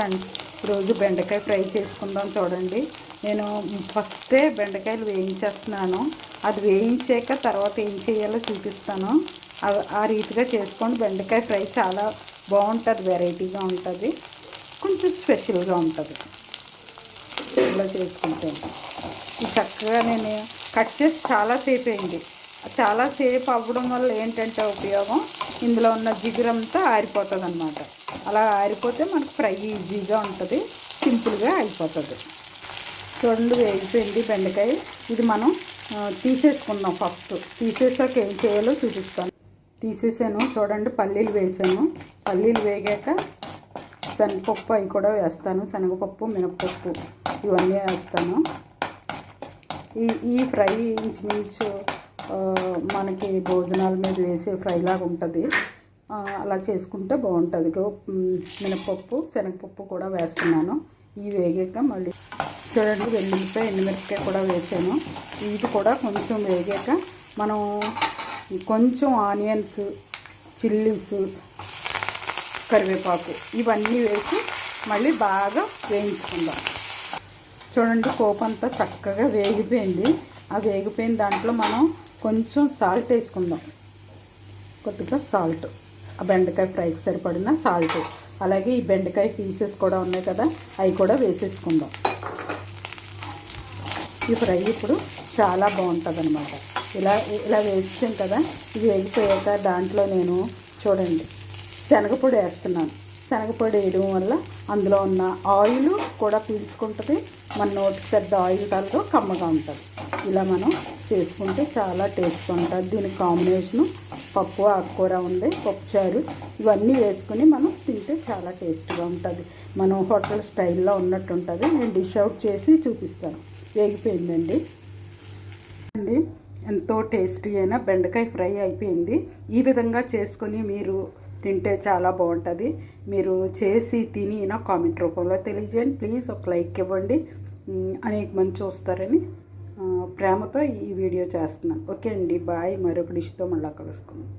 Friends, ఈరోజు బెండకాయ fry చేసుకుందాం. చూడండి, నేను ఫస్టే బెండకాయలు వేయించేస్తున్నాను. అది వేయించాక తర్వాత ఏం చేయాలో చూపిస్తాను. ఆ రీతిగా చేసుకోండి. బెండకాయ ఫ్రై చాలా బాగుంటుంది, వెరైటీగా ఉంటుంది, కొంచెం స్పెషల్గా ఉంటుంది. ఇలా చేసుకుంటే ఇది చక్కగా నేను కట్ చేసి చాలాసేపు అయింది. చాలాసేపు అవ్వడం వల్ల ఏంటంటే ఉపయోగం, ఇందులో ఉన్న జిగురంతా ఆరిపోతుంది అన్నమాట. అలా ఆరిపోతే మనకు ఫ్రై ఈజీగా ఉంటుంది, సింపుల్గా అయిపోతుంది. చూడండి, వేగిపోయింది బెండకాయ. ఇది మనం తీసేసుకుందాం. ఫస్ట్ తీసేసాక ఏం చేయాలో చూపిస్తాను. తీసేసాను. చూడండి, పల్లీలు వేసాను. పల్లీలు వేగాక శనగపప్పు అవి కూడా వేస్తాను. శనగపప్పు, మినపప్పు ఇవన్నీ వేస్తాను. ఈ ఫ్రై ఇంచుమించు మనకి భోజనాల మీద వేసే ఫ్రై లాగా ఉంటుంది. అలా చేసుకుంటే బాగుంటుంది. మినపప్పు, శనగపప్పు కూడా వేస్తున్నాను. ఇవి వేగాక మళ్ళీ చూడండి, వెల్లుల్లిపాయ, ఎండుమిరపకాయ కూడా వేసాను. ఇది కూడా కొంచెం వేగాక మనం కొంచెం ఆనియన్స్, చిల్లీస్, కరివేపాకు ఇవన్నీ వేసి మళ్ళీ బాగా వేయించుకుందాం. చూడండి, పోపు అంతా చక్కగా వేగిపోయింది. ఆ వేగిపోయిన దాంట్లో మనం కొంచెం సాల్ట్ వేసుకుందాం. కొద్దిగా సాల్ట్, ఆ బెండకాయ ఫ్రైకి సరిపడిన సాల్ట్, అలాగే ఈ బెండకాయ పీసెస్ కూడా ఉన్నాయి కదా, అవి కూడా వేసేసుకుందాం. ఈ ఫ్రై ఇప్పుడు చాలా బాగుంటుంది అన్నమాట. ఇలా వేసాం కదా, ఇది వేగిపోయాక దాంట్లో నేను చూడండి శనగపొడి వేస్తున్నాను. శనగపొడి వేయడం వల్ల అందులో ఉన్న ఆయిల్ కూడా పీల్చుకుంటుంది, మన నోటికి పెద్ద ఆయిల్ తలతో కమ్మగా ఉంటుంది. ఇలా మనం చేసుకుంటే చాలా టేస్ట్ ఉంటుంది. దీనికి కాంబినేషను పప్పు, ఆకుకూర ఉంది, పప్పుచారు ఇవన్నీ వేసుకుని మనం తింటే చాలా టేస్ట్గా ఉంటుంది. మనం హోటల్ స్టైల్లో ఉన్నట్టు ఉంటుంది. నేను డిష్ అవుట్ చేసి చూపిస్తాను. వేగిపోయిందండి. ఎంతో టేస్టీ అయిన బెండకాయ ఫ్రై అయిపోయింది. ఈ విధంగా చేసుకొని మీరు తింటే చాలా బాగుంటుంది. మీరు చేసి తిని నా కామెంట్ రూపంలో తెలియజేయండి. ప్లీజ్ ఒక లైక్ ఇవ్వండి. అనేక మంది చూస్తారని ప్రేమతో ఈ వీడియో చేస్తున్నాను. ఓకే అండి, బాయ్. మరొక డిష్తో మళ్ళీ కలుసుకుందాం.